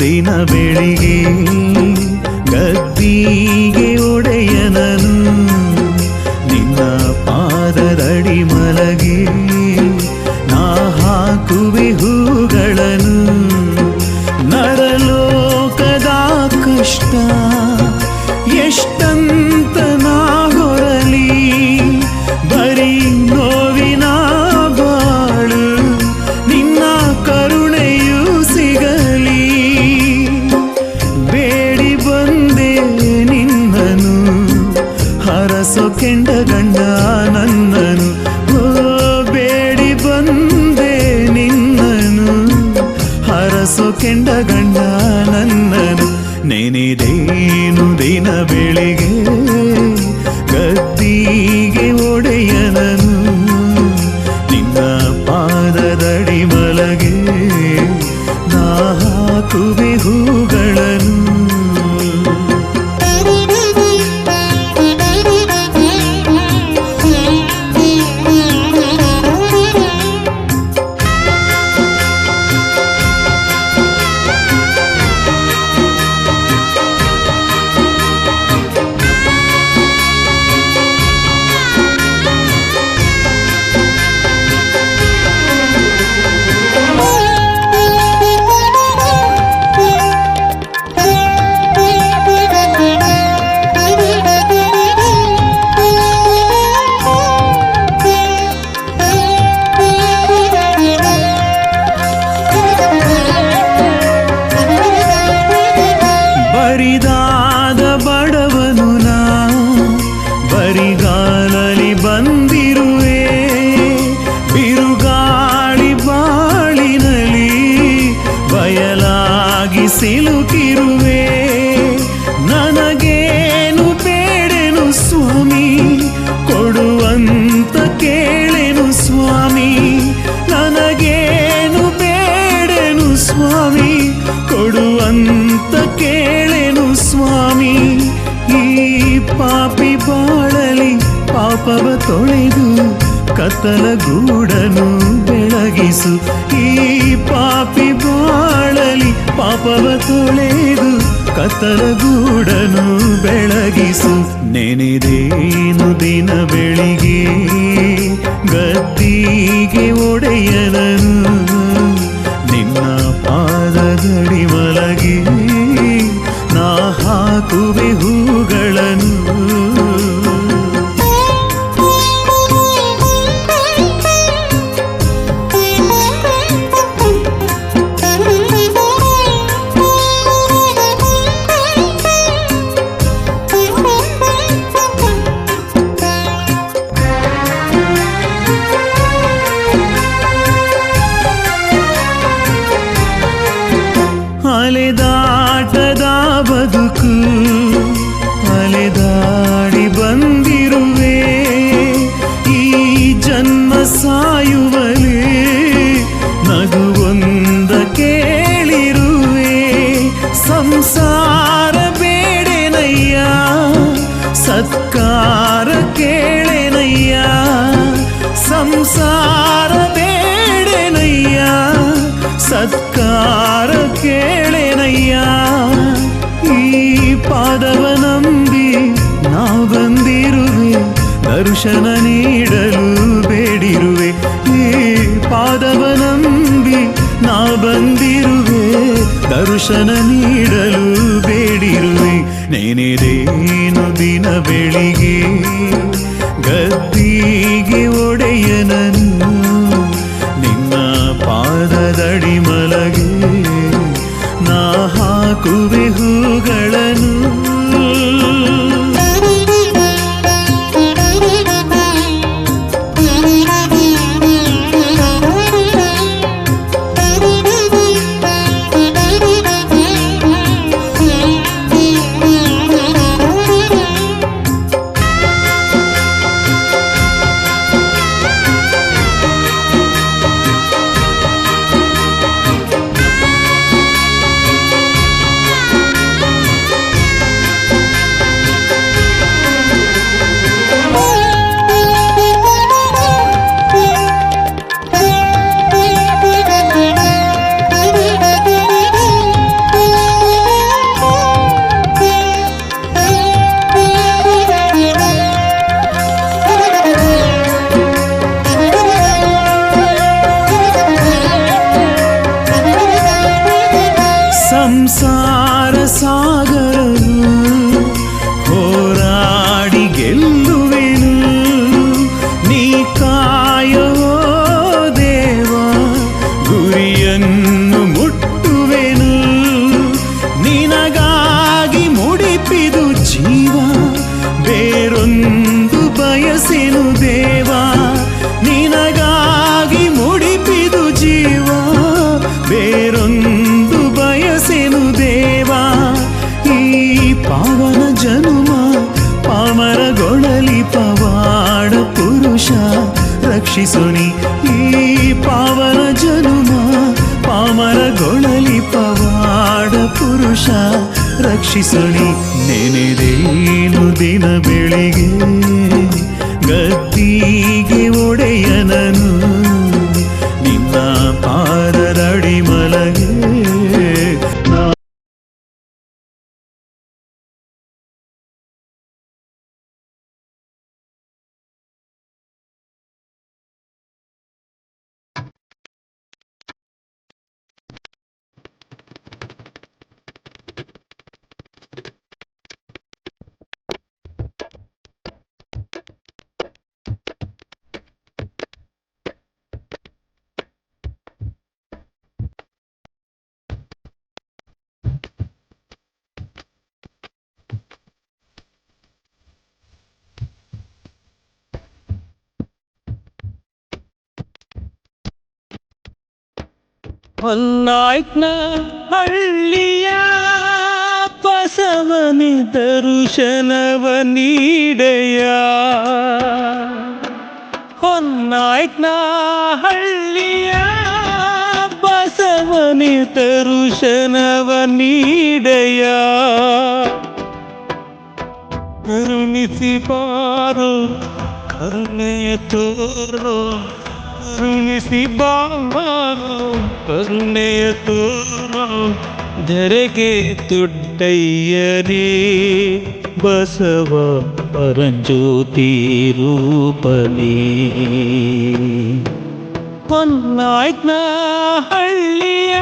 ದಿನ ಬೆಳಿಗ್ಗೆ ಗದ್ದಿಗೆ ಒಡೆಯನನು ನಿನ್ನ ಪಾದದಡಿ ಮಲಗಿ ನಾ ಹಾಕುವೆ ಹೂಗಳನ್ನು. ನರಲೋಕದ ಕಷ್ಟ ಎಷ್ಟಂತ ನಾ ಹೊರಲಿ, ಬರೀ ನೋವಿನ ಬಾಳು ನಿನ್ನ ಕರುಣೆಯೂ ಸಿಗಲಿ. ಬೇಡಿ ಬಂದೆ ನಿನ್ನನು ಹರಸೋ ಕೆಂಡ ಗಂಡ ನನ್ನನು. ಓ ಬೇಡಿ ಬಂದೆ ನಿನ್ನನು ಹರಸೋ ಕೆಂಡ ಗಂಡ ನನ್ನನು. ನೆನೆದೇನು ದಿನ ಬೆಳಿಗ್ಗೆ ಗದ್ದಿಗೆ ಒಡೆಯನನು ನಿನ್ನ ಪಾದದಡಿ ಮಲಗೆ ನಾ ಹಾಕುವೆ ಹೂಗಳನ್ನು. ಬರಿದಾದ ಬಡವನು ನಾ ಬರಿಗಾಲಲಿ ಬಂದಿರುವೆ, ಬಿರುಗಾಳಿ ಬಾಳಿನಲ್ಲಿ ಬಯಲಾಗಿ ಸಿಲುಕಿರುವೆ. ನನಗೇನು ಬೇಡೆನು ಸ್ವಾಮಿ ಕೊಡುವಂತ ಕೇಳೆನು ಸ್ವಾಮಿ. ನನಗೇನು ಬೇಡೆನು ಸ್ವಾಮಿ ಕೊಡುವಂತ ಕೇಳೆನು ಸ್ವಾಮಿ. ಈ ಪಾಪಿ ಬಾಳಲಿ ಪಾಪವ ತೊಳೆದು ಕತ್ತಲ ಗೂಡನು ಬೆಳಗಿಸು. ಈ ಪಾಪಿ ಬಾಳಲಿ ಪಾಪವ ತೊಳೆದು ಕತ್ತಲ ಗೂಡನು ಬೆಳಗಿಸು. ನೆನೆದೇನು ದಿನ ಬೆಳಿಗ್ಗೆ ಗದ್ದಿಗೆ ಒಡೆಯನನು ನಿನ್ನ ಪಾದದಡಿ ಮಲಗಿ ನಾ ಹಾಕುವೆ ಹೂಗಳನ್ನು. ಅಲೆದಾಟದ ಬದುಕು ಅಲೆದಾಡಿ ಬಂದಿರುವೆ, ಈ ಜನ್ಮ ಸಾಯುವಲೇ ನಗುವೊಂದ ಕೇಳಿರುವೆ. ಸಂಸಾರ ಬೇಡೆನಯ್ಯ ಸತ್ಕಾರ ಕೇಳೆನಯ್ಯ, ಸಂಸಾರ ಬೇಡೆನಯ್ಯ ಸತ್ಕಾರ ಕೇಳೆನಯ್ಯ. ಈ ಪಾದವ ನಂಬಿ ನಾ ಬಂದಿರುವೆ, ದರ್ಶನ ನೀಡಲು ಬೇಡಿರುವೆ. ಈ ಪಾದವ ನಂಬಿ ನಾ ಬಂದಿರುವೆ, ದರ್ಶನ ನೀಡಲು ಬೇಡಿರುವೆ. ನೆನೆದೇನು ದಿನ ಬೆಳಿಗ್ಗೆ ಗದ್ದಿಗೆ ಒಡೆಯನನು ನಿನ್ನ ಪಾದದಡಿ ಮಲಗೆ ನಾ ಹಾಕುವೆ ಹೂಗಳನ್ನು. ಸಂಸಾರ ಸಾಗರನು ಹೋರಾಡಿ ಗೆಲ್ಲುವೆನು. ನೀ ಕಾಯೋ ದೇವ, ಗುರಿಯನ್ನು ಮುಟ್ಟುವೆನು. ನಿನಗಾಗಿ ಮುಡಿಪಿದು ಜೀವ, ಬೇರೊಂದು ಬಯಸೆನು ದೇವ. ನಿನಗಾಗಿ ಮುಡಿಪಿದು ಜೀವ, ಬೇರೊಂದು ಬಯಸೆನು ದೇವ. ಈ ಪಾವನ ಜನುಮ ಪಾಮರಗೊಳಲಿ ಪವಾಡ ಪುರುಷ ರಕ್ಷಿಸುನಿ. ಈ ಪಾವನ ಜನುಮ ಪಾಮರಗೊಳಲಿ ಪವಾಡ ಪುರುಷ ರಕ್ಷಿಸುನಿ. ನೆನೆದೇನು ದಿನ ಬೆಳಿಗ್ಗೆ ಗದ್ದಿಗೆ ಒಡೆಯನನು, ನಿನ್ನ ಪಾದದಡಿ ಮಲಗೆ ಹೊನ್ನಾಯ್ನ ಹಳ್ಳಿಯ ಬಸವನಿ ದರ್ಶನವ ನೀಡೆಯ. ಹೊನ್ನಾಯ್ನ ಹಳ್ಳಿಯ ಬಸವನಿ ದರ್ಶನವ ನೀಡೆಯ. ಕರುಣಿಸಿ ಬಾರೋ ಕರುಣೆಯ ತೋರೋ, ಕರುಣಿಸಿ ಬಾರೋ ಕರುಣೆಯ ತೋರೋ. ಧರೆಗೆ ದೊಡ್ಡಯ್ಯರೇ ಬಸವ ಪರಂಜ್ಯೋತಿ ರೂಪನೇ. ಹೊನ್ನಾಯ್ನ ಹಳ್ಳಿಯ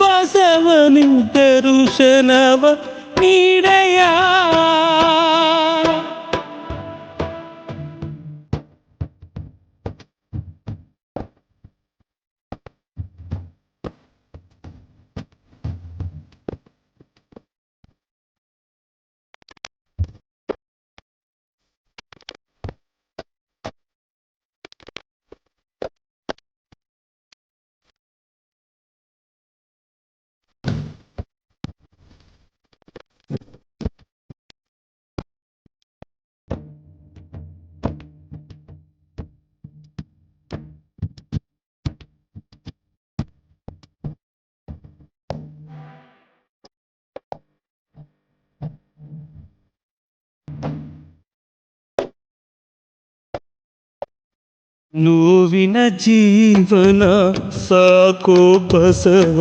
ಬಸವನಿ ದರ್ಶನವ ನೀಡೆಯ. ನೋವಿನ ಜೀವನ ಸಾಕೋ ಬಸವ,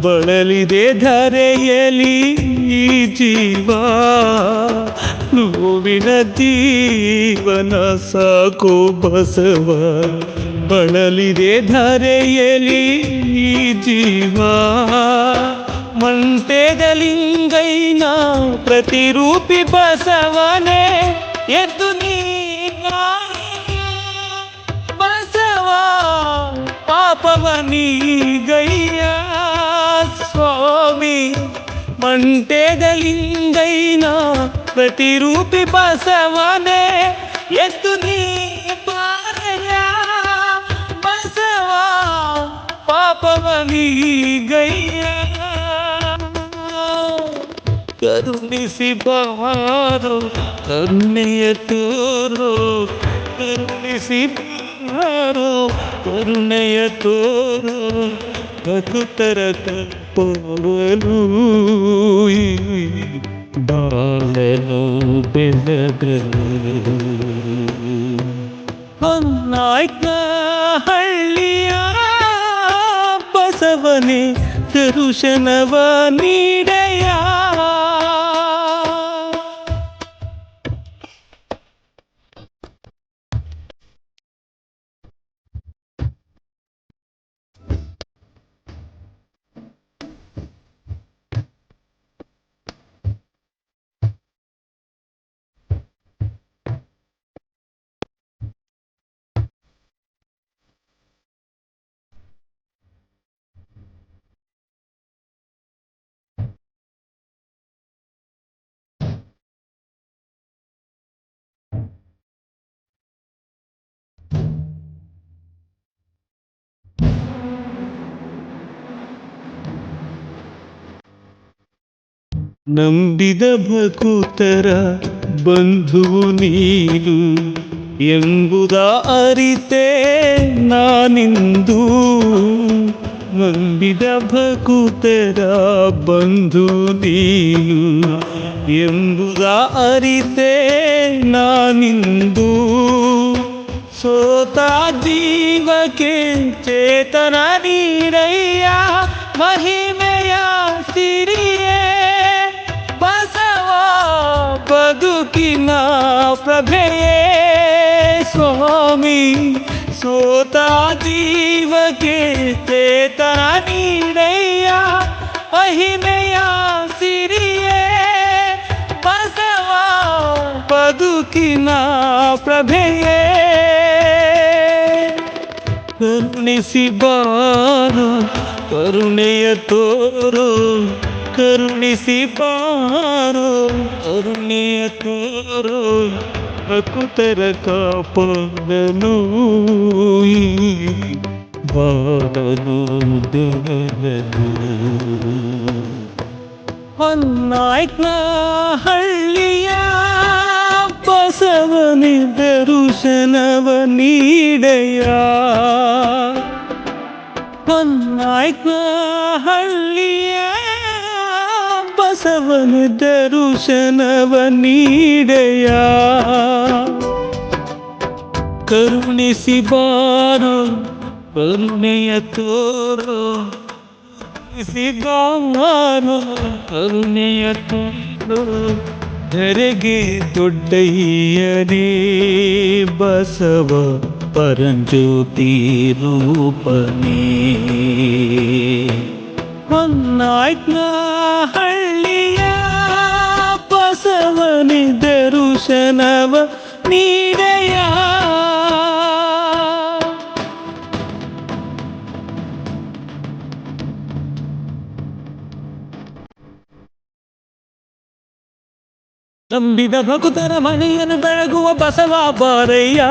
ಬಳಲಿದೆ ಧರೆಯಲಿ ಈ ಜೀವ. ನೋವಿನ ಜೀವನ ಸಾಕೋ ಬಸವ, ಬಳಲಿದೆ ಧರೆಯಲಿ ಈ ಜೀವ. ಮಂಟೆದ ಲಿಂಗೈನ ಪ್ರತಿರೂಪಿ ಬಸವನೇ ಎದ್ದು ನೀ ಬಸವ ಪಾಪವನೀಗಯ್ಯ ಸ್ವಾಮಿ. ಮಂಟೆದ ಲಿಂಗೈನ ಪ್ರತಿರೂಪಿ ಬಸವನೇ ಎದ್ದು ನೀ ಬಾರಯ್ಯ ಬಸವ ಪಾಪವನೀಗಯ್ಯ. ಕರುಣಿಸಿ ಬಾರೋ ಕರುಣೆಯ ತೋರೋ, ಕರುಣಿಸಿ ಬಾರೋ ಕರುಣೆಯ ತೋರೋ. ಭಕ್ತರ ತಪ್ಪಲು ಬಾಳಲು ಬೆಳಗಲು. ಹೊನ್ನಾಯ್ನ ಹಳ್ಳಿಯ ಬಸವನೇ ದರ್ಶನವ ನೀಡೆಯ. ನಂಬಿದ ಭಕುತರ ಬಂಧುವು ನೀನು ಎಂಬುದ ಅರಿತೆ ನಾನಿಂದು. ನಂಬಿದ ಭಕುತರ ಬಂಧು ನೀನು ಎಂಬುದ ಅರಿತೆ ನಾನಿಂದು. ಸೋತ ಜೀವಕ್ಕೆ ಚೇತನ ನೀಡಯ್ಯ ಮಹಿಮೆಯ ಸಿರಿಯೇ ಬಸವ ಬದುಕಿನ ಪ್ರಭೆಯೇ ಸ್ವಾಮಿ. ಸೋತ ಜೀವಕ್ಕೆ ಚೇತನ ನೀಡಯ್ಯ ಮಹಿಮೆಯ ಸಿರಿಯೇ ಬಸವ ಬದುಕಿನ ಪ್ರಭೆಯೇ. ಕರುಣಿಸಿ ಬಾರೋ ಕರುಣೆಯ ತೋರೋ, ಕರುಣಿಸಿ ಬಾರೋ ಕರುಣೆಯ ತೋರೋ, ಭಕುತರ ಕಾಪಾಡಲು ಬಾರಲು ದೇವರು. ಹೊನ್ನಾಯ್ಕ ಹಳ್ಳಿಯ ಬಸವನಿ ದರ್ಶನವ ನೀಡೆಯ. ಹೊನ್ನಾಯ್ಕ ಹಳ್ಳಿಯ ಬಸವನ ದರ್ಶನವ ನೀಡೆಯ. ಕರುಣಿಸಿ ಬಾರೋ ಕರುಣೆಯ ತೋರೋ, ಕರುಣಿಸಿ ಬಾರೋ ಕರುಣೆಯ ತೋರೋ, ಧರೆಗೆ ದೊಡ್ಡಯ್ಯನೇ ಬಸವ ಪರಂಜ್ಯೋತಿ ರೂಪನೇ. ಹೊನ್ನಾಯ್ಕ ಹಳ್ಳಿಯ ಬಸವನಿ ದರ್ಶನವ ನೀಡೆಯ. ನಂಬಿದ ಭಕುತರ ಮನೆಯನ್ನು ಬೆಳಗುವ ಬಸವ ಬಾರಯ್ಯ.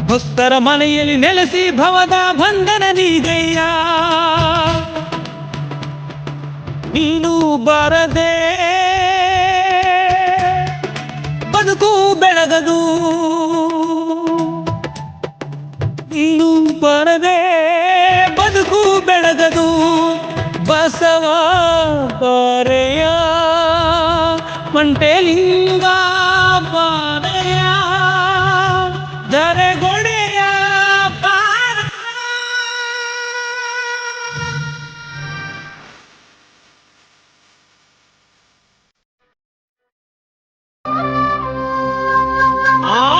ಭಕ್ತರ ಮನೆಯಲ್ಲಿ ನೆಲೆಸಿ ಭವದ ಬಂಧನ ನೀಗಯ್ಯ. ನೀನು ಬಾರದೆ ಬದುಕು ಬೆಳಗದು, ನೀನು ಬಾರದೆ ಬದುಕು ಬೆಳಗದು. ಬಸವ ಬಾರೆಯ ಮಂಟೆಲಿಂಗ ಬಾರೆಯ ಧರೆಗೆ